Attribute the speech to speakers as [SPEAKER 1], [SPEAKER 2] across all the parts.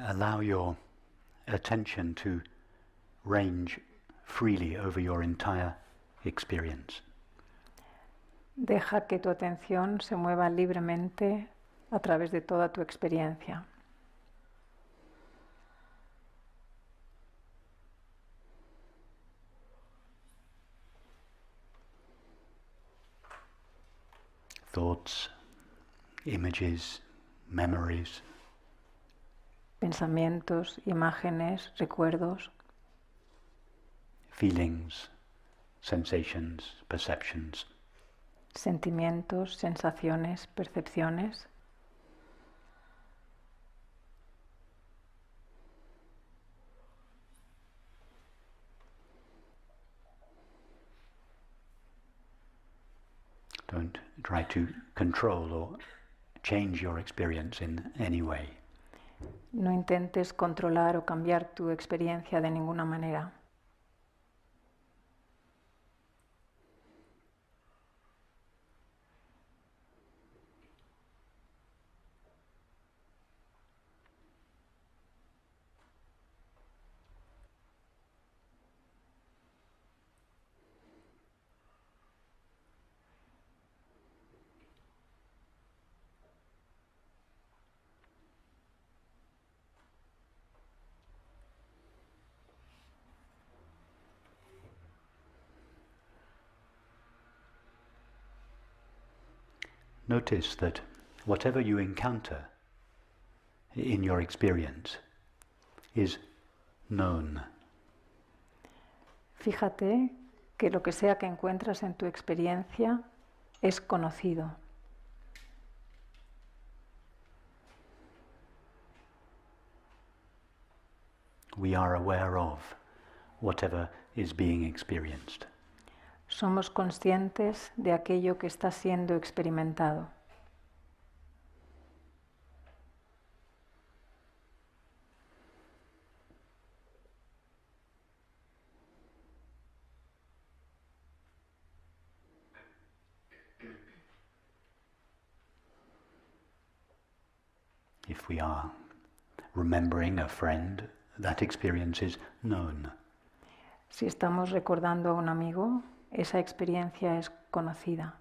[SPEAKER 1] allow your attention to range freely over your entire experience.
[SPEAKER 2] Deja que tu atención se mueva libremente a través de toda tu experiencia.
[SPEAKER 1] Thoughts, images, memories.
[SPEAKER 2] Pensamientos, imágenes, recuerdos.
[SPEAKER 1] Feelings, sensations, perceptions.
[SPEAKER 2] Sentimientos, sensaciones, percepciones.
[SPEAKER 1] Don't try to control or change your experience in any way.
[SPEAKER 2] No intentes controlar o cambiar tu experiencia de ninguna manera.
[SPEAKER 1] Notice that whatever you encounter in your experience is known.
[SPEAKER 2] Fíjate que lo que sea que encuentras en tu experiencia es conocido.
[SPEAKER 1] We are aware of whatever is being experienced.
[SPEAKER 2] Somos conscientes de aquello que está siendo experimentado.
[SPEAKER 1] If we are remembering a friend, that experience is known.
[SPEAKER 2] Si estamos recordando a un amigo, esa experiencia es conocida.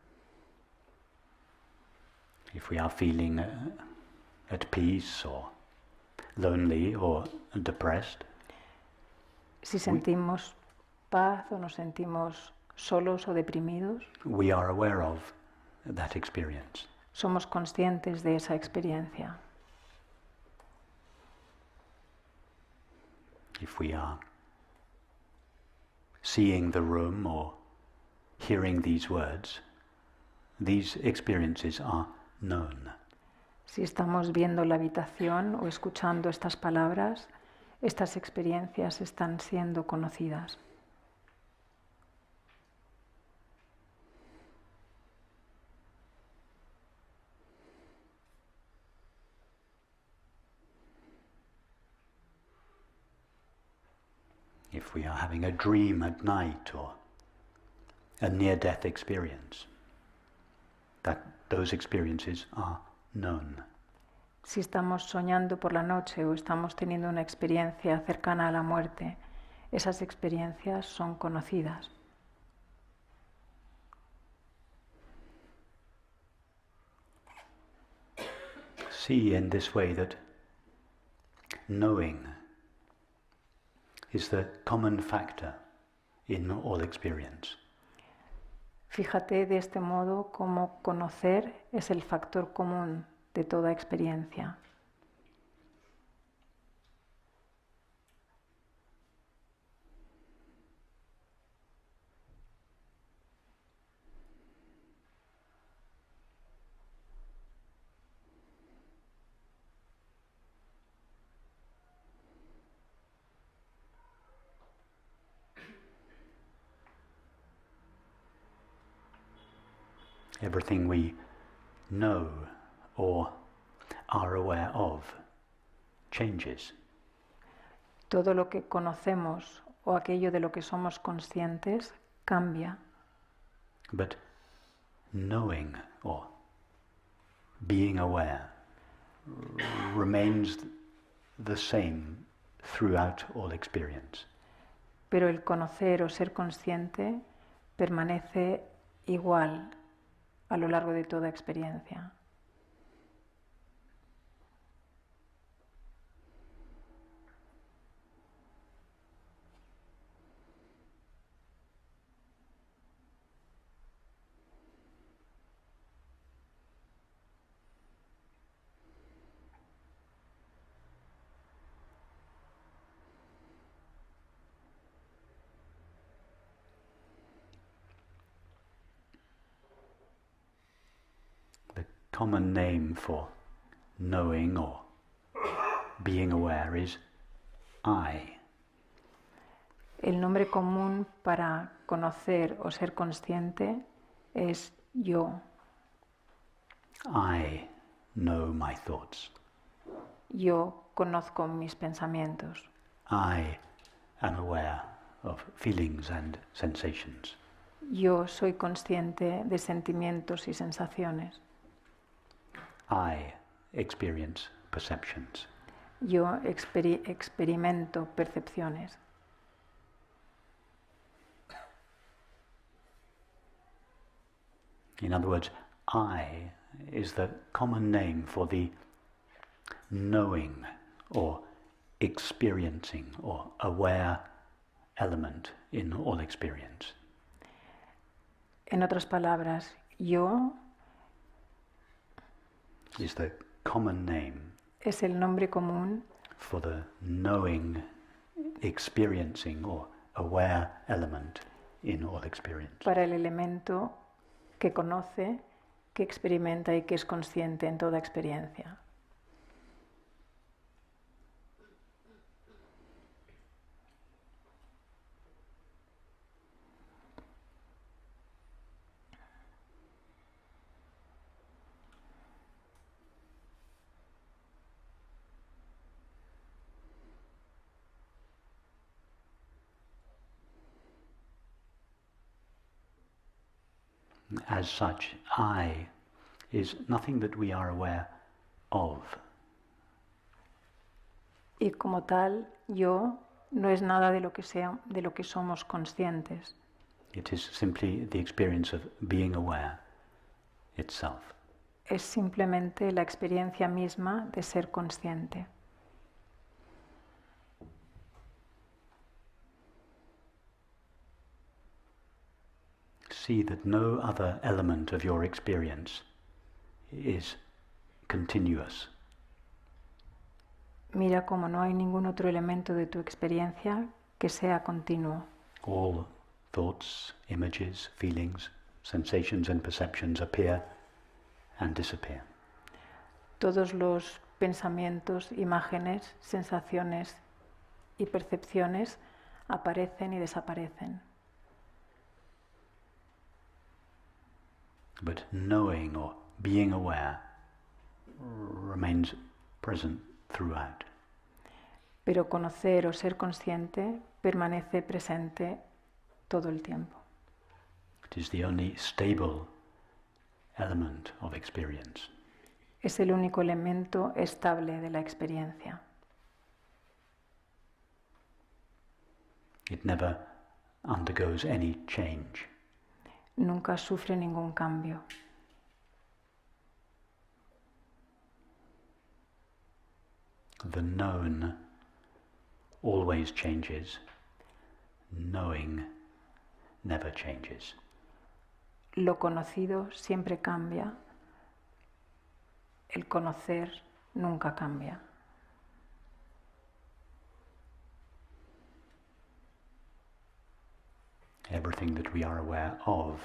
[SPEAKER 1] If we are feeling at peace or lonely or depressed,
[SPEAKER 2] Si sentimos paz o nos sentimos solos o deprimidos,
[SPEAKER 1] we are aware of that experience.
[SPEAKER 2] somos conscientes de esa experiencia.
[SPEAKER 1] If we are seeing the room or hearing these words, these experiences are known.
[SPEAKER 2] Si estamos viendo la habitación o escuchando estas palabras, estas experiencias están siendo conocidas.
[SPEAKER 1] If we are having a dream at night or a near-death experience, those experiences are known.
[SPEAKER 2] Si estamos soñando por la noche o estamos teniendo una experiencia cercana a la muerte, esas experiencias son conocidas.
[SPEAKER 1] See in this way that knowing is the common factor in all experience.
[SPEAKER 2] Fíjate de este modo cómo conocer es el factor común de toda experiencia.
[SPEAKER 1] Everything we know or are aware of changes.
[SPEAKER 2] Todo lo que conocemos o aquello de lo que somos conscientes cambia.
[SPEAKER 1] But knowing or being aware remains the same throughout all experience.
[SPEAKER 2] Pero el conocer o ser consciente permanece igual a lo largo de toda experiencia.
[SPEAKER 1] Common name for knowing or being aware is I.
[SPEAKER 2] El nombre común para conocer o ser consciente es yo.
[SPEAKER 1] I know my thoughts.
[SPEAKER 2] Yo conozco mis pensamientos.
[SPEAKER 1] I am aware of feelings and sensations.
[SPEAKER 2] Yo soy consciente de sentimientos y sensaciones.
[SPEAKER 1] I experience perceptions.
[SPEAKER 2] Yo experimento percepciones.
[SPEAKER 1] In other words, I is the common name for the knowing or experiencing or aware element in all experience.
[SPEAKER 2] En otras palabras, yo
[SPEAKER 1] is the common name
[SPEAKER 2] es el nombre común
[SPEAKER 1] for the knowing, experiencing or aware element in all experience.
[SPEAKER 2] para el elemento que conoce, que experimenta y que es consciente en toda experiencia.
[SPEAKER 1] As such, I is nothing that we are aware of.
[SPEAKER 2] Y como tal, yo no es nada de lo que somos conscientes.
[SPEAKER 1] It is simply the experience of being aware itself.
[SPEAKER 2] Es simplemente la experiencia misma de ser consciente.
[SPEAKER 1] See that no other element of your experience is continuous.
[SPEAKER 2] Mira como no hay ningún otro elemento de tu experiencia que sea continuo.
[SPEAKER 1] All thoughts, images, feelings, sensations and perceptions appear and disappear.
[SPEAKER 2] Todos los pensamientos, imágenes, sensaciones y percepciones aparecen y desaparecen.
[SPEAKER 1] But knowing or being aware remains present throughout.
[SPEAKER 2] Pero conocer o ser consciente permanece presente todo el tiempo.
[SPEAKER 1] It is the only stable element of experience.
[SPEAKER 2] Es el único elemento estable de la experiencia.
[SPEAKER 1] It never undergoes any change.
[SPEAKER 2] Nunca sufre ningún cambio.
[SPEAKER 1] The known always changes. Knowing never changes.
[SPEAKER 2] Lo conocido siempre cambia. El conocer nunca cambia.
[SPEAKER 1] Everything that we are aware of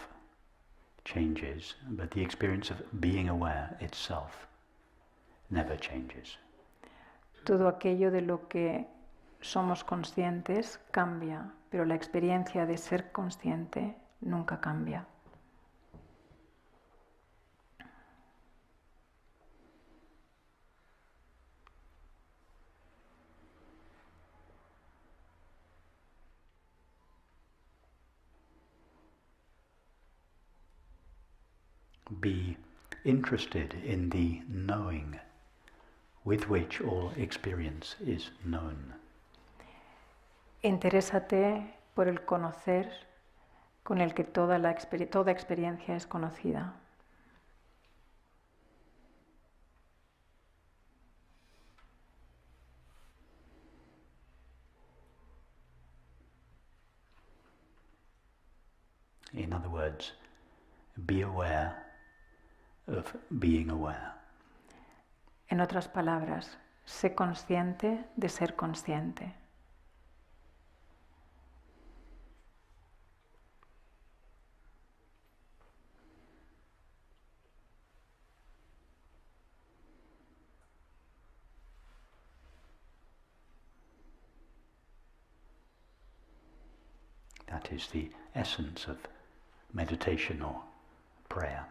[SPEAKER 1] changes, but the experience of being aware itself never changes.
[SPEAKER 2] Todo aquello de lo que somos conscientes cambia, pero la experiencia de ser consciente nunca cambia.
[SPEAKER 1] Be interested in the knowing with which all experience is known.
[SPEAKER 2] Interésate por el conocer con el que toda experiencia es conocida.
[SPEAKER 1] In other words, be aware of being aware.
[SPEAKER 2] En otras palabras, sé consciente de ser consciente.
[SPEAKER 1] That is the essence of meditation or prayer.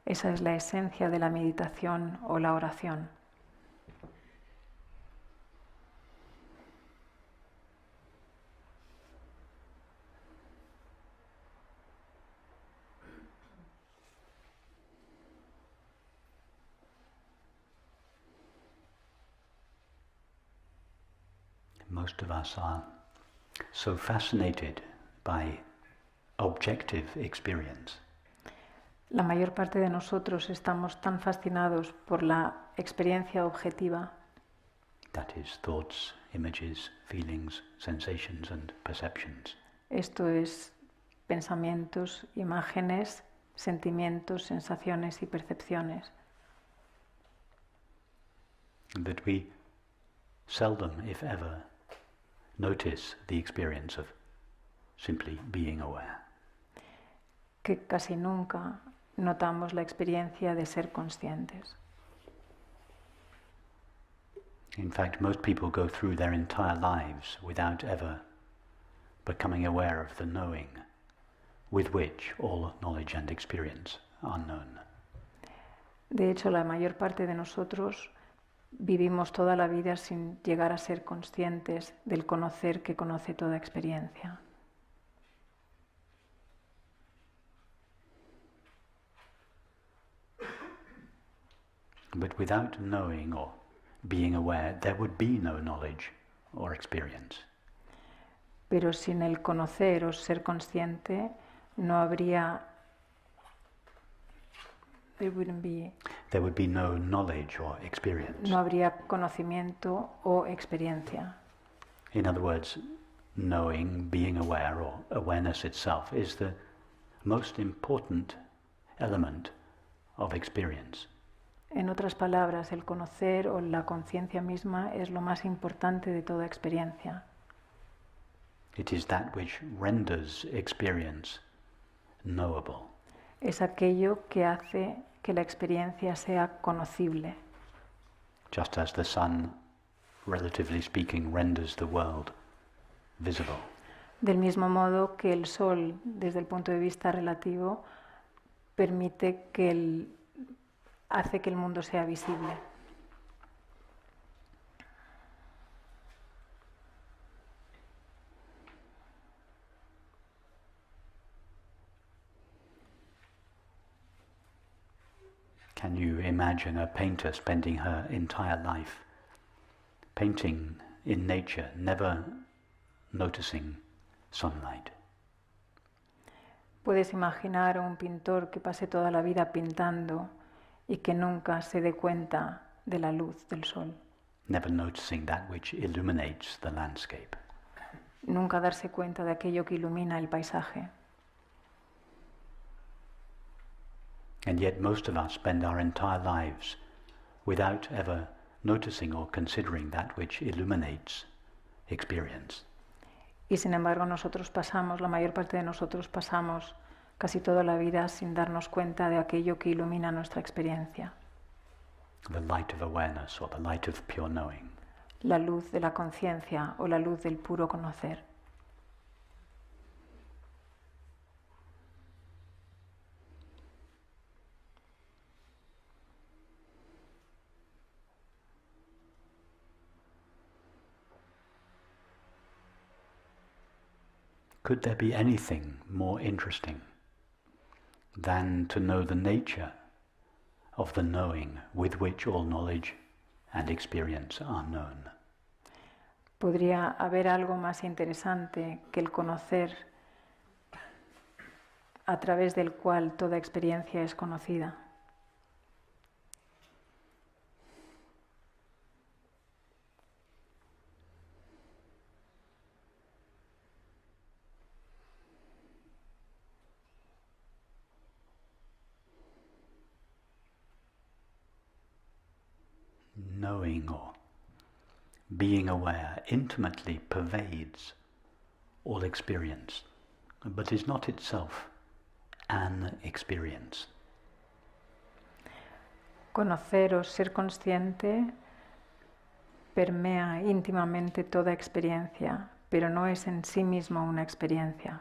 [SPEAKER 2] Esa es la esencia de la meditación o la oración.
[SPEAKER 1] Most of us are so fascinated by objective experience.
[SPEAKER 2] La mayor parte de nosotros estamos tan fascinados por la experiencia objetiva,
[SPEAKER 1] That is thoughts, images, feelings, sensations and perceptions.
[SPEAKER 2] esto es pensamientos, imágenes, sentimientos, sensaciones y percepciones,
[SPEAKER 1] That we seldom, if ever, notice the experience of simply being aware.
[SPEAKER 2] que casi nunca notamos la experiencia de ser conscientes.
[SPEAKER 1] In fact, most people go through their entire lives without ever becoming aware of the knowing with which all knowledge and experience are known.
[SPEAKER 2] De hecho, la mayor parte de nosotros vivimos toda la vida sin llegar a ser conscientes del conocer que conoce toda experiencia.
[SPEAKER 1] But without knowing or being aware, there would be no knowledge or experience.
[SPEAKER 2] Pero sin el conocer o ser consciente no habría there
[SPEAKER 1] would be no knowledge or experience.
[SPEAKER 2] no habría conocimiento o experiencia.
[SPEAKER 1] In other words, knowing, being aware, or awareness itself is the most important element of experience.
[SPEAKER 2] En otras palabras, el conocer o la conciencia misma es lo más importante de toda experiencia.
[SPEAKER 1] It is that which renders experience knowable.
[SPEAKER 2] Es aquello que hace que la experiencia sea conocible.
[SPEAKER 1] Just as the sun, relatively speaking, renders the world visible.
[SPEAKER 2] Del mismo modo que el sol, desde el punto de vista relativo, permite hace que el mundo sea visible.
[SPEAKER 1] Can you imagine a painter spending her entire life painting in nature, never noticing sunlight?
[SPEAKER 2] ¿Puedes imaginar a un pintor que pase toda la vida pintando y que nunca se dé cuenta de la luz del sol?
[SPEAKER 1] Never noticing that which illuminates the landscape.
[SPEAKER 2] Nunca darse cuenta de aquello que ilumina el paisaje.
[SPEAKER 1] And yet most of us spend our entire lives without ever noticing or considering that which illuminates experience.
[SPEAKER 2] Y sin embargo la mayor parte de nosotros pasamos casi toda la vida sin darnos cuenta de aquello que ilumina nuestra experiencia.
[SPEAKER 1] The light of awareness or the light of pure knowing.
[SPEAKER 2] La luz de la conciencia o la luz del puro conocer.
[SPEAKER 1] Could there be anything more interesting than to know the nature of the knowing with which all knowledge and experience are known.
[SPEAKER 2] ¿Podría haber algo más interesante que el conocer a través del cual toda experiencia es conocida?
[SPEAKER 1] Knowing or being aware intimately pervades all experience, but is not itself an experience.
[SPEAKER 2] Conocer o ser consciente permea íntimamente toda experiencia, pero no es en sí mismo una experiencia.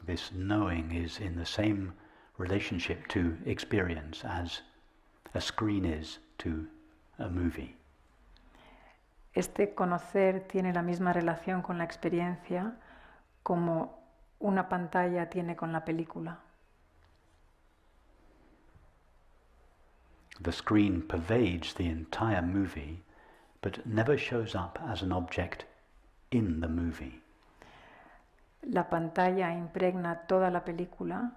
[SPEAKER 1] This knowing is in the same relationship to experience as a screen is to a movie.
[SPEAKER 2] Este conocer tiene la misma relación con la experiencia como una pantalla tiene con la película.
[SPEAKER 1] The screen pervades the entire movie, but never shows up as an object in the movie.
[SPEAKER 2] La pantalla impregna toda la película,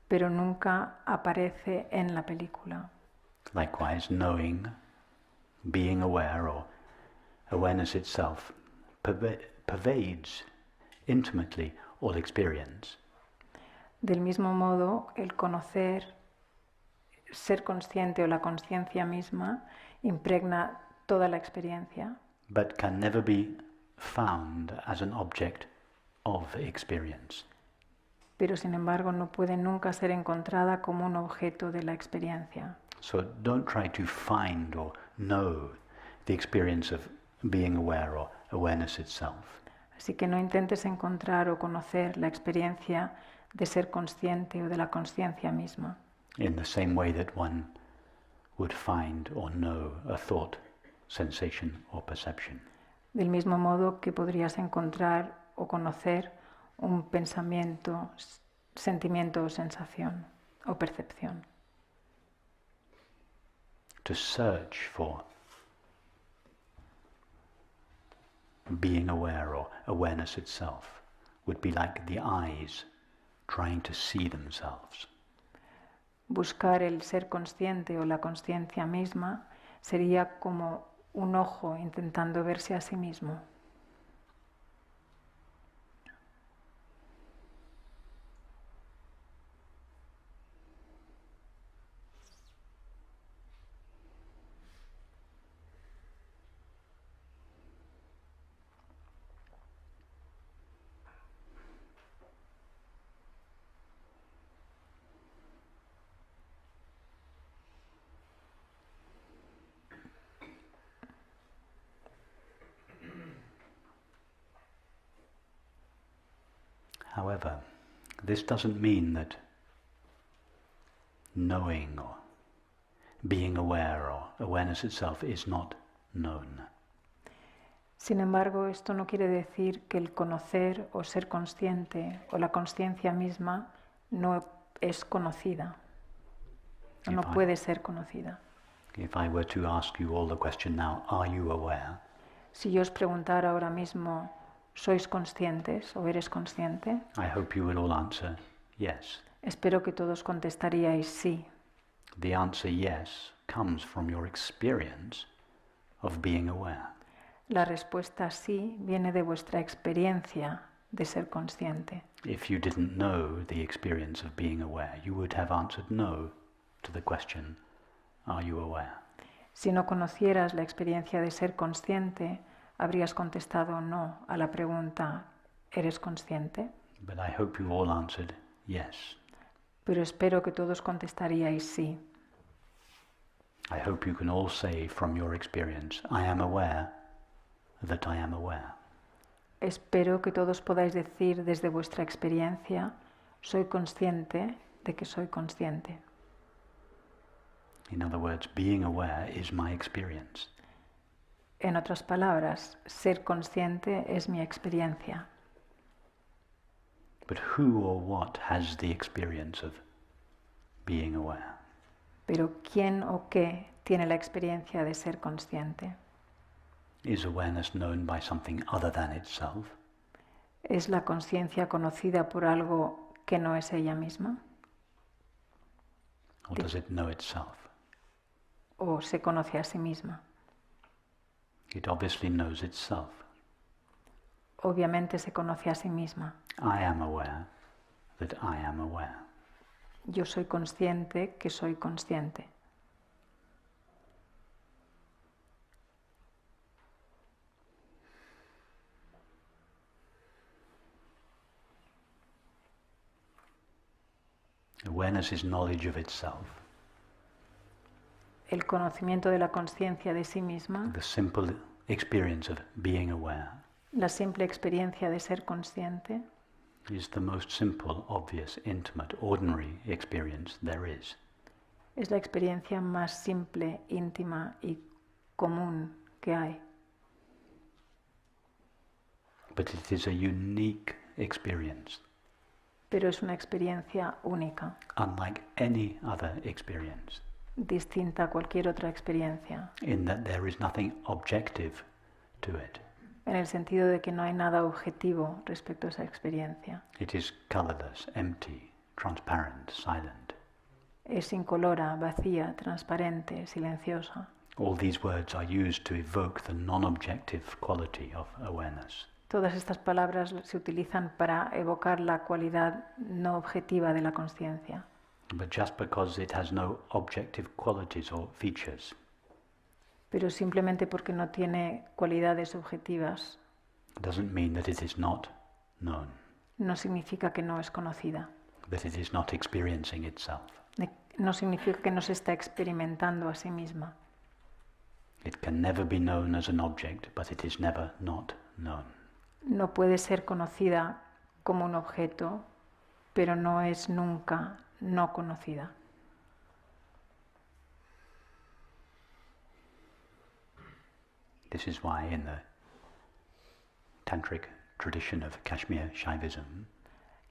[SPEAKER 2] pero nunca aparece en la película.
[SPEAKER 1] Likewise, knowing, being aware, or awareness itself pervades intimately all experience.
[SPEAKER 2] Del mismo modo, el conocer, ser consciente o la conciencia misma impregna toda la experiencia,
[SPEAKER 1] but can never be found as an object of experience.
[SPEAKER 2] pero sin embargo no puede nunca ser encontrada como un objeto de la experiencia.
[SPEAKER 1] So don't try to find or know the experience of being aware or awareness itself.
[SPEAKER 2] Así que no intentes encontrar o conocer la experiencia de ser consciente o de la conciencia misma,
[SPEAKER 1] In the same way that one would find or know a thought, sensation or perception.
[SPEAKER 2] del mismo modo que podrías encontrar o conocer un pensamiento, sentimiento o sensación o percepción.
[SPEAKER 1] To search for being aware or awareness itself would be like the eyes trying to see themselves.
[SPEAKER 2] Buscar el ser consciente o la conciencia misma sería como un ojo intentando verse a sí mismo.
[SPEAKER 1] However, this doesn't mean that knowing or being aware or awareness itself is not known.
[SPEAKER 2] Sin embargo, esto no quiere decir que el conocer o ser consciente o la conciencia misma no es conocida, o no puede ser conocida.
[SPEAKER 1] If I were to ask you all the question now, are you aware?
[SPEAKER 2] Si yo os preguntara ahora mismo, ¿sois conscientes o eres consciente?
[SPEAKER 1] I hope you will all answer yes.
[SPEAKER 2] Espero que todos contestaríais sí.
[SPEAKER 1] The answer yes comes from your experience of being aware.
[SPEAKER 2] La respuesta sí viene de vuestra experiencia de ser consciente.
[SPEAKER 1] If you didn't know the experience of being aware, you would have answered no to the question, are you aware?
[SPEAKER 2] Si no conocieras la experiencia de ser consciente, habrías contestado no a la pregunta, ¿eres consciente?
[SPEAKER 1] But I hope you all answered yes.
[SPEAKER 2] Pero espero que todos contestaríais sí.
[SPEAKER 1] I hope you can all say from your experience, I am aware that I am aware.
[SPEAKER 2] Espero que todos podáis decir desde vuestra experiencia, soy consciente de que soy consciente.
[SPEAKER 1] In other words, being aware is my experience.
[SPEAKER 2] En otras palabras, ser consciente es mi experiencia.
[SPEAKER 1] But who or what has the experience of being aware?
[SPEAKER 2] Pero ¿quién o qué tiene la experiencia de ser consciente?
[SPEAKER 1] Is awareness known by something other than itself?
[SPEAKER 2] ¿Es la conciencia conocida por algo que no es ella misma?
[SPEAKER 1] Or does it know itself?
[SPEAKER 2] ¿O se conoce a sí misma?
[SPEAKER 1] It obviously knows itself.
[SPEAKER 2] Obviamente se conoce a sí misma.
[SPEAKER 1] I am aware that I am aware.
[SPEAKER 2] Yo soy consciente que soy consciente.
[SPEAKER 1] Awareness is knowledge of itself.
[SPEAKER 2] El conocimiento de la conciencia de sí misma,
[SPEAKER 1] The simple experience of being aware
[SPEAKER 2] la simple experiencia de ser consciente,
[SPEAKER 1] is the most simple, obvious, intimate, ordinary experience there is.
[SPEAKER 2] es la experiencia más simple, íntima y común que hay.
[SPEAKER 1] But it is a unique experience,
[SPEAKER 2] Pero es una experiencia única,
[SPEAKER 1] unlike any other experience,
[SPEAKER 2] distinta a cualquier otra experiencia,
[SPEAKER 1] in that there is nothing objective to it.
[SPEAKER 2] en el sentido de que no hay nada objetivo respecto a esa experiencia.
[SPEAKER 1] It is colorless, empty, transparent, silent.
[SPEAKER 2] Es incolora, vacía, transparente, silenciosa.
[SPEAKER 1] All these words are used to evoke the non-objective quality of awareness.
[SPEAKER 2] Todas estas palabras se utilizan para evocar la cualidad no objetiva de la conciencia.
[SPEAKER 1] But just because it has no objective qualities or features,
[SPEAKER 2] Pero simplemente porque no tiene cualidades objetivas,
[SPEAKER 1] doesn't mean that it is not known,
[SPEAKER 2] no significa que no es conocida.
[SPEAKER 1] that it is not experiencing itself.
[SPEAKER 2] No significa que no se está experimentando a sí misma.
[SPEAKER 1] It can never be known as an object, but it is never not known.
[SPEAKER 2] No puede ser conocida como un objeto, pero no es nunca no conocida.
[SPEAKER 1] This is why in the tantric tradition of Kashmir Shaivism,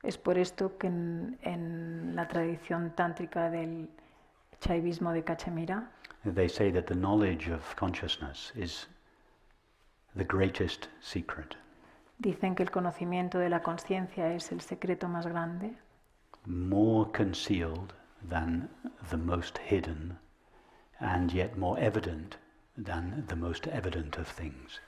[SPEAKER 2] Es por esto que en la tradición tántrica del shaivismo de Cachemira
[SPEAKER 1] they say that the knowledge of consciousness is the greatest secret,
[SPEAKER 2] dicen que el conocimiento de la conciencia es el secreto más grande,
[SPEAKER 1] more concealed than the most hidden, and yet more evident than the most evident of things.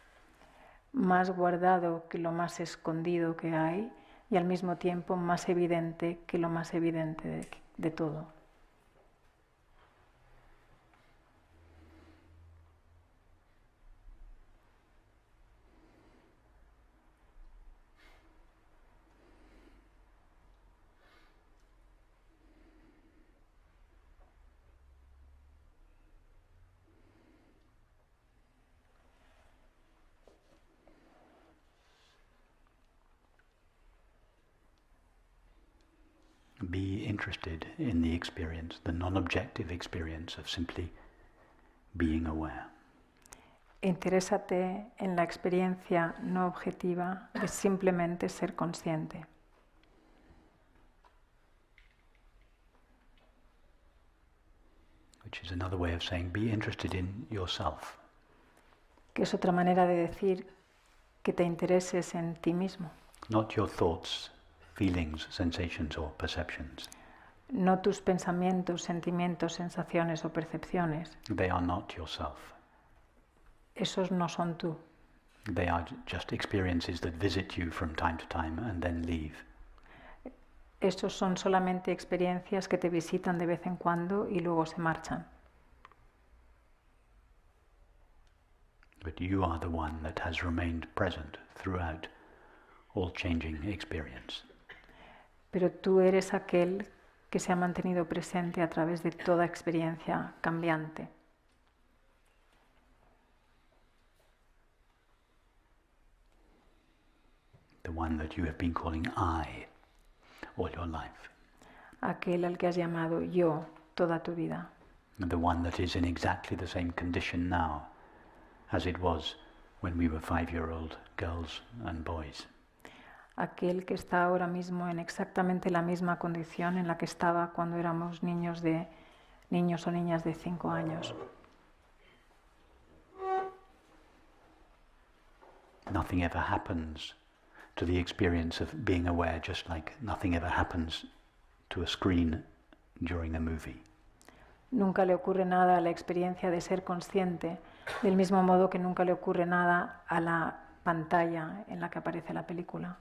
[SPEAKER 2] más guardado que lo más escondido que hay y al mismo tiempo más evidente que lo más evidente de todo.
[SPEAKER 1] Be interested in the experience, the non-objective experience of simply being aware.
[SPEAKER 2] Interésate en la experiencia no objetiva de simplemente ser consciente.
[SPEAKER 1] Which is another way of saying be interested in yourself.
[SPEAKER 2] Que es otra manera de decir que te intereses en ti mismo.
[SPEAKER 1] Not your thoughts, feelings, sensations or perceptions.
[SPEAKER 2] No tus pensamientos, sentimientos, sensaciones o percepciones.
[SPEAKER 1] They are not yourself.
[SPEAKER 2] Esos no son tú.
[SPEAKER 1] They are just experiences that visit you from time to time and then leave.
[SPEAKER 2] Esos son solamente experiencias que te visitan de vez en cuando y luego se marchan.
[SPEAKER 1] But you are the one that has remained present throughout all changing experience.
[SPEAKER 2] Pero tú eres aquel que se ha mantenido presente a través de toda experiencia cambiante.
[SPEAKER 1] The one that you have been calling I all your life.
[SPEAKER 2] Aquel al que has llamado yo toda tu vida.
[SPEAKER 1] the one that is in exactly the same condition now as it was when we were 5-year-old girls and boys.
[SPEAKER 2] Aquel que está ahora mismo en exactamente la misma condición en la que estaba cuando éramos niños o niñas de 5 años.
[SPEAKER 1] Nothing ever happens to the experience of being aware, just like nothing ever happens to a screen during a movie.
[SPEAKER 2] Nunca le ocurre nada a la experiencia de ser consciente, del mismo modo que nunca le ocurre nada a la pantalla en la que aparece la película.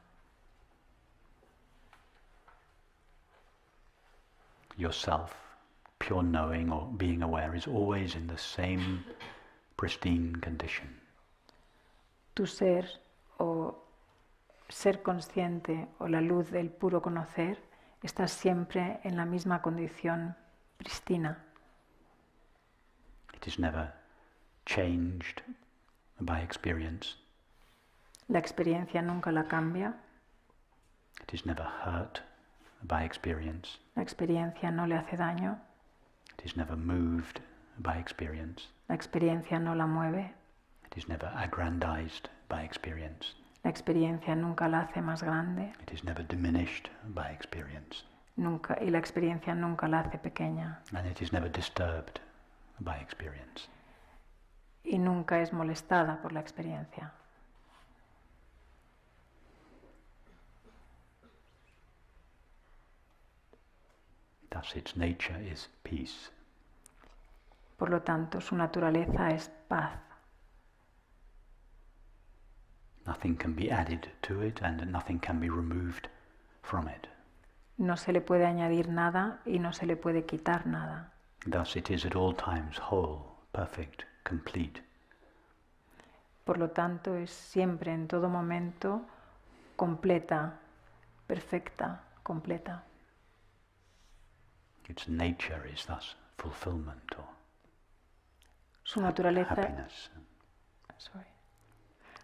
[SPEAKER 1] Yourself, pure knowing or being aware, is always in the same pristine condition.
[SPEAKER 2] Tu ser o ser consciente o la luz del puro conocer está siempre en la misma condición pristina.
[SPEAKER 1] It is never changed by experience.
[SPEAKER 2] La experiencia nunca la cambia.
[SPEAKER 1] It is never hurt by experience.
[SPEAKER 2] La experiencia no le hace daño.
[SPEAKER 1] It is never moved by experience.
[SPEAKER 2] La experiencia no la mueve.
[SPEAKER 1] It is never aggrandized by experience.
[SPEAKER 2] La experiencia nunca la hace más grande.
[SPEAKER 1] It is never diminished by experience.
[SPEAKER 2] Nunca, y la experiencia nunca la hace pequeña.
[SPEAKER 1] And it is never disturbed by experience.
[SPEAKER 2] Y nunca es molestada por la experiencia.
[SPEAKER 1] Thus its nature is peace.
[SPEAKER 2] Por lo tanto, su naturaleza es paz.
[SPEAKER 1] Nothing can be added to it and nothing can be removed from it.
[SPEAKER 2] No se le puede añadir nada y no se le puede quitar nada.
[SPEAKER 1] Thus it is at all times whole, perfect, complete.
[SPEAKER 2] Por lo tanto, es siempre, en todo momento, completa, perfecta, completa.
[SPEAKER 1] Its nature is thus fulfillment or
[SPEAKER 2] Su naturaleza,
[SPEAKER 1] happiness.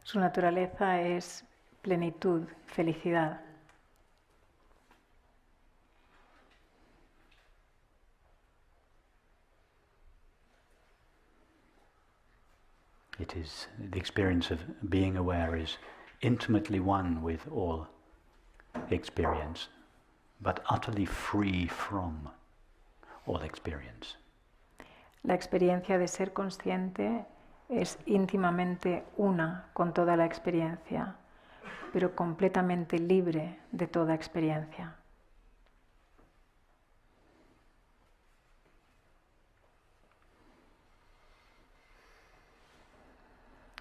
[SPEAKER 2] Su naturaleza es plenitud, felicidad.
[SPEAKER 1] It is the experience of being aware is intimately one with all experience, but utterly free from all experience.
[SPEAKER 2] La experiencia de ser consciente es íntimamente una con toda la experiencia, pero completamente libre de toda experiencia.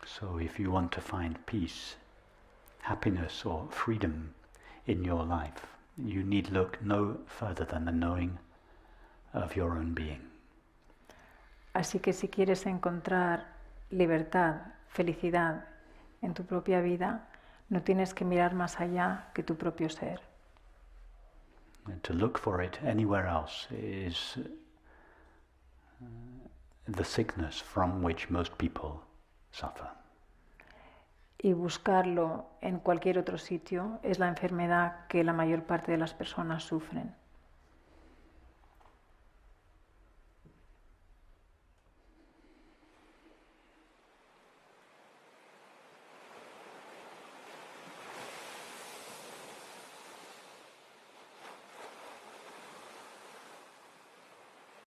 [SPEAKER 1] So if you want to find peace, happiness or freedom in your life, you need look no further than the knowing of your own being.
[SPEAKER 2] Así que si quieres encontrar libertad, felicidad en tu propia vida, no tienes que mirar más allá que tu propio ser.
[SPEAKER 1] And to look for it anywhere else is the sickness from which most people suffer.
[SPEAKER 2] Y buscarlo en cualquier otro sitio es la enfermedad que la mayor parte de las personas sufren.